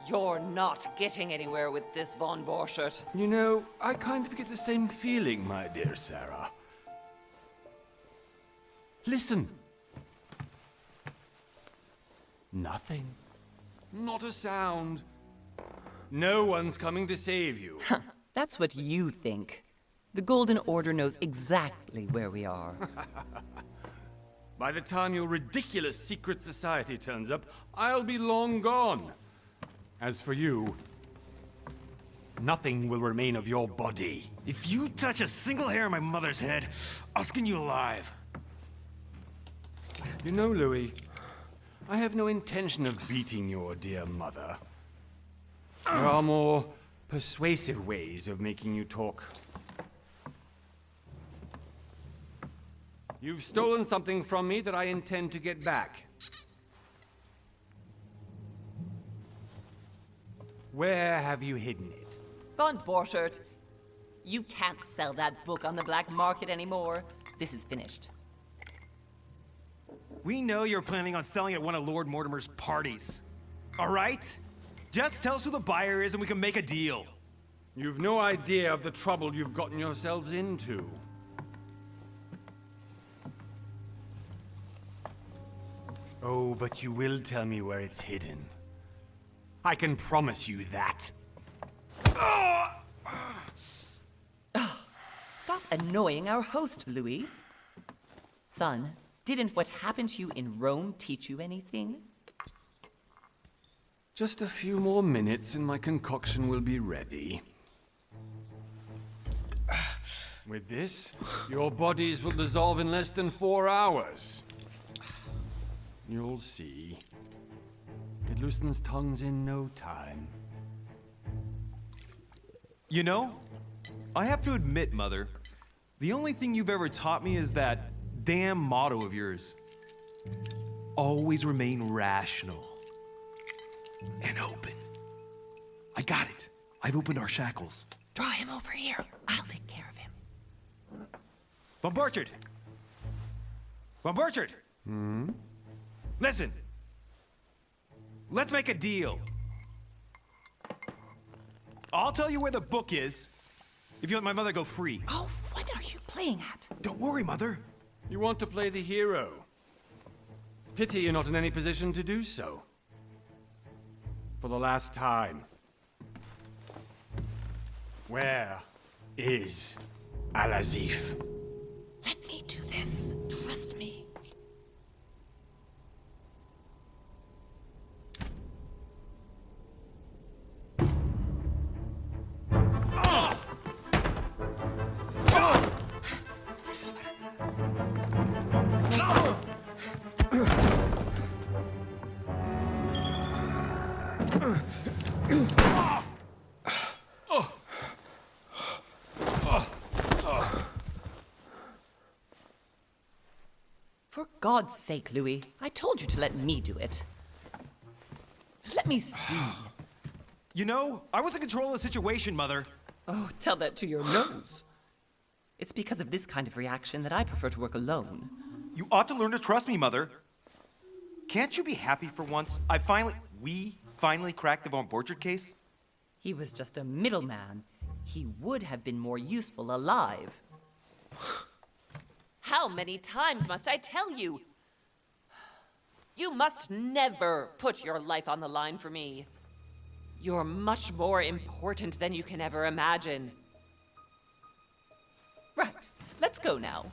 You're not getting anywhere with this, Von Borchert. You know, I kind of get the same feeling, my dear Sarah. Listen. Nothing. Not a sound. No one's coming to save you. That's what you think. The Golden Order knows exactly where we are. By the time your ridiculous secret society turns up, I'll be long gone. As for you, nothing will remain of your body. If you touch a single hair on my mother's head, I'll skin you alive. You know, Louis, I have no intention of beating your dear mother. There are more persuasive ways of making you talk. You've stolen something from me that I intend to get back. Where have you hidden it? Von Borchert, you can't sell that book on the black market anymore. This is finished. We know you're planning on selling at one of Lord Mortimer's parties. All right? Just tell us who the buyer is and we can make a deal. You've no idea of the trouble you've gotten yourselves into. Oh, but you will tell me where it's hidden. I can promise you that. Stop annoying our host, Louis. Son, didn't what happened to you in Rome teach you anything? Just a few more minutes and my concoction will be ready. With this, your bodies will dissolve in less than 4 hours. You'll see. It loosens tongues in no time. You know, I have to admit, Mother, the only thing you've ever taught me is that damn motto of yours. Always remain rational. And open. I got it. I've opened our shackles. Draw him over here. I'll take care of him. Von Borchert! Von Borchert! Listen. Let's make a deal. I'll tell you where the book is if you let my mother go free. Oh, what are you playing at? Don't worry, Mother. You want to play the hero. Pity you're not in any position to do so. For the last time. Where is Al-Azif? Let me do this. Trust me. For God's sake, Louis, I told you to let me do it. Let me see. You know, I was in control of the situation, Mother. Oh, tell that to your nose. It's because of this kind of reaction that I prefer to work alone. You ought to learn to trust me, Mother. Can't you be happy for once? We finally cracked the Von Borchert case? He was just a middleman. He would have been more useful alive. How many times must I tell you? You must never put your life on the line for me. You're much more important than you can ever imagine. Right, let's go now.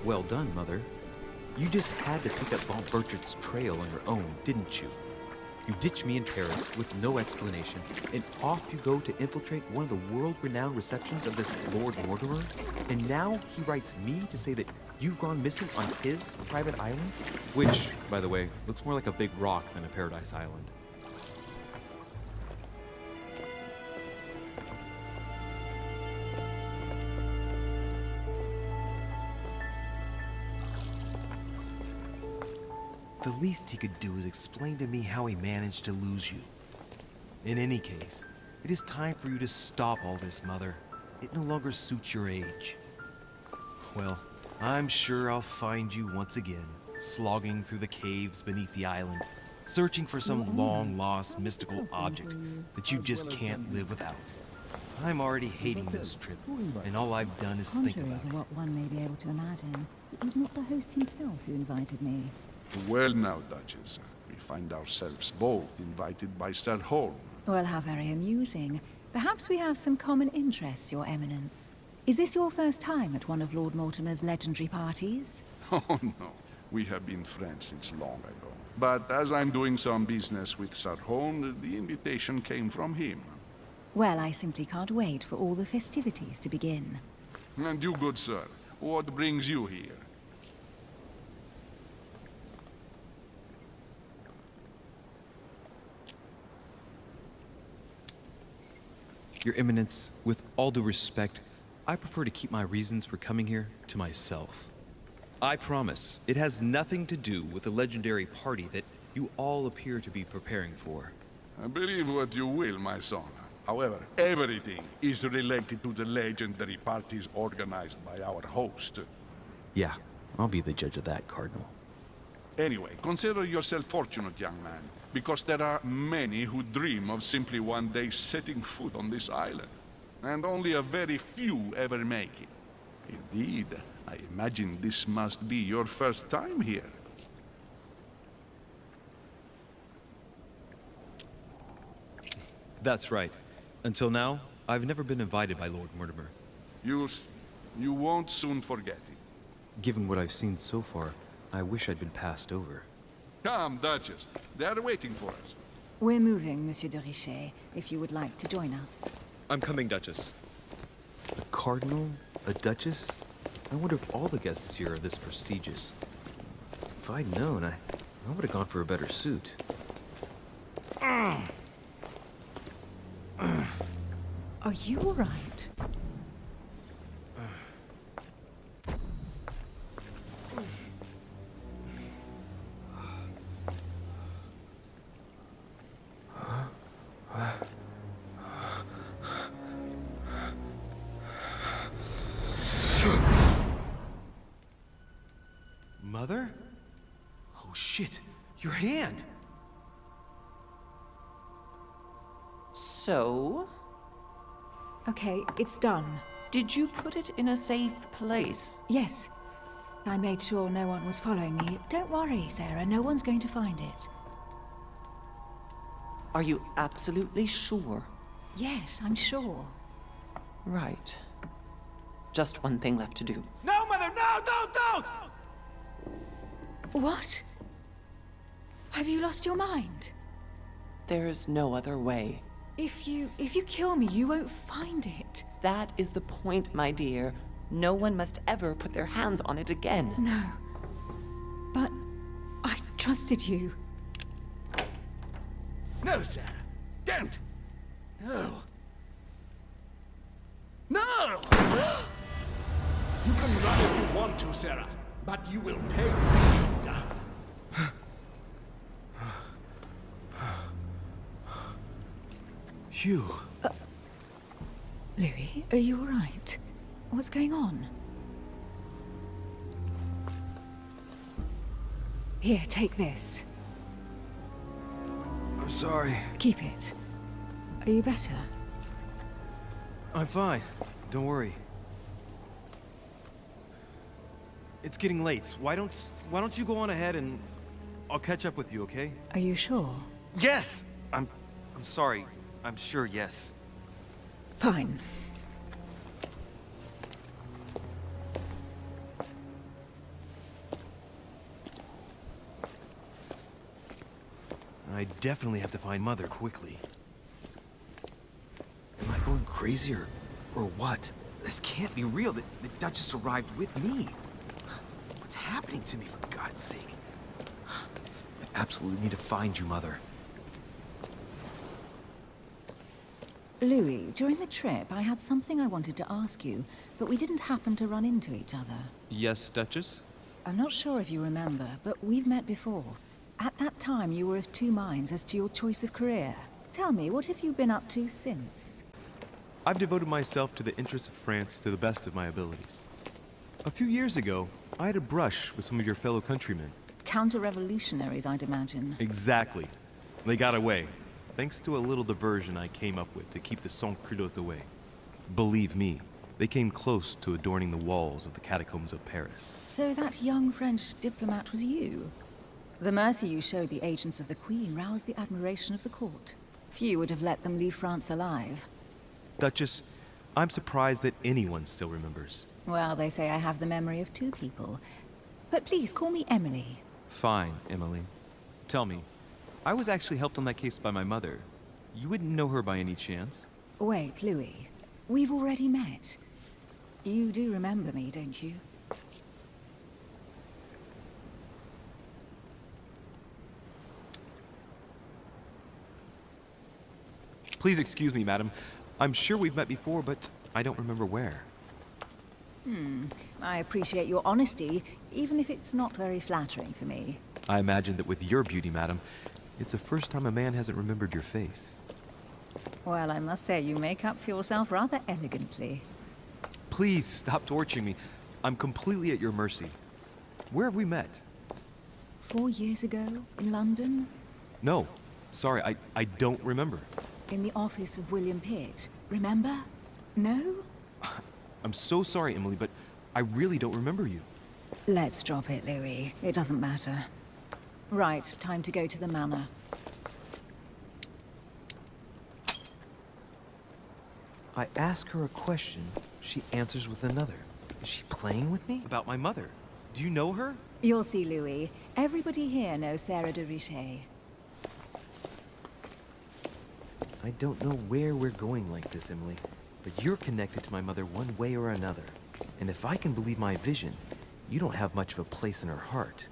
Well done, Mother. You just had to pick up Von Burchard's trail on your own, didn't you? You ditched me in Paris with no explanation, and off you go to infiltrate one of the world-renowned receptions of this Lord Mortimer? And now he writes me to say that you've gone missing on his private island? Which, by the way, looks more like a big rock than a paradise island. The least he could do is explain to me how he managed to lose you. In any case, it is time for you to stop all this, Mother. It no longer suits your age. Well, I'm sure I'll find you once again, slogging through the caves beneath the island, searching for some long-lost mystical object that you just can't live without. I'm already hating this trip, and all I've done is think Contrary about to it. what one may be able to imagine, it was not the host himself who invited me. Well now, Duchess, we find ourselves both invited by Sir Holm. Well, how very amusing. Perhaps we have some common interests, Your Eminence. Is this your first time at one of Lord Mortimer's legendary parties? Oh no, we have been friends since long ago. But as I'm doing some business with Sir Holm, the invitation came from him. Well, I simply can't wait for all the festivities to begin. And you, good sir, what brings you here? Your Eminence, with all due respect, I prefer to keep my reasons for coming here to myself. I promise, it has nothing to do with the legendary party that you all appear to be preparing for. Believe what you will, my son. However, everything is related to the legendary parties organized by our host. Yeah, I'll be the judge of that, Cardinal. Anyway, consider yourself fortunate, young man, because there are many who dream of simply one day setting foot on this island, and only a very few ever make it. Indeed, I imagine this must be your first time here. That's right. Until now, I've never been invited by Lord Mortimer. You won't soon forget it. Given what I've seen so far, I wish I'd been passed over. Come, Duchess. They are waiting for us. We're moving, Monsieur de Richet, if you would like to join us. I'm coming, Duchess. A cardinal? A duchess? I wonder if all the guests here are this prestigious. If I'd known, I would have gone for a better suit. Are you all right? Mother? Oh shit, your hand! So, Okay, it's done. did you put it in a safe place? Yes. I made sure no one was following me. Don't worry, Sarah, no one's going to find it. Are you absolutely sure? Yes, I'm sure. Right. Just one thing left to do. No, Mother, no, don't! What? Have you lost your mind? There's no other way. If you kill me, you won't find it. That is the point, my dear. No one must ever put their hands on it again. No. But I trusted you. No, Sarah. Don't. No. No! You can run if you want to, Sarah, but you will pay when you're done. Hugh. Louis, are you all right? What's going on? Here, take this. I'm sorry. Keep it. Are you better? I'm fine. Don't worry. It's getting late. Why don't you go on ahead and I'll catch up with you, okay? Are you sure? Yes! I'm sorry. I'm sure, yes. Fine. I definitely have to find Mother quickly. Am I going crazy or what? This can't be real. The Duchess arrived with me. What's happening to me, for God's sake? I absolutely need to find you, Mother. Louis, during the trip, I had something I wanted to ask you, but we didn't happen to run into each other. Yes, Duchess? I'm not sure if you remember, but we've met before. At that time, you were of two minds as to your choice of career. Tell me, what have you been up to since? I've devoted myself to the interests of France to the best of my abilities. A few years ago, I had a brush with some of your fellow countrymen. Counter-revolutionaries, I'd imagine. Exactly. They got away, thanks to a little diversion I came up with to keep the sans-culottes away. Believe me, they came close to adorning the walls of the catacombs of Paris. So that young French diplomat was you? The mercy you showed the agents of the Queen roused the admiration of the court. Few would have let them leave France alive. Duchess, I'm surprised that anyone still remembers. Well, they say I have the memory of two people. But please, call me Emily. Fine, Emily. Tell me, I was actually helped on that case by my mother. You wouldn't know her by any chance? Wait, Louis. We've already met. You do remember me, don't you? Please excuse me, madam. I'm sure we've met before, but I don't remember where. I appreciate your honesty, even if it's not very flattering for me. I imagine that with your beauty, madam, it's the first time a man hasn't remembered your face. Well, I must say you make up for yourself rather elegantly. Please stop torturing me. I'm completely at your mercy. Where have we met? 4 years ago, in London, No. Sorry, I don't remember. in the office of William Pitt. Remember? No? I'm so sorry, Emily, but I really don't remember you. Let's drop it, Louis. It doesn't matter. Right, time to go to the manor. I ask her a question, she answers with another. Is she playing with me? About my mother. Do you know her? You'll see, Louis. Everybody here knows Sarah de Richet. I don't know where we're going like this, Emily, but you're connected to my mother one way or another. And if I can believe my vision, you don't have much of a place in her heart.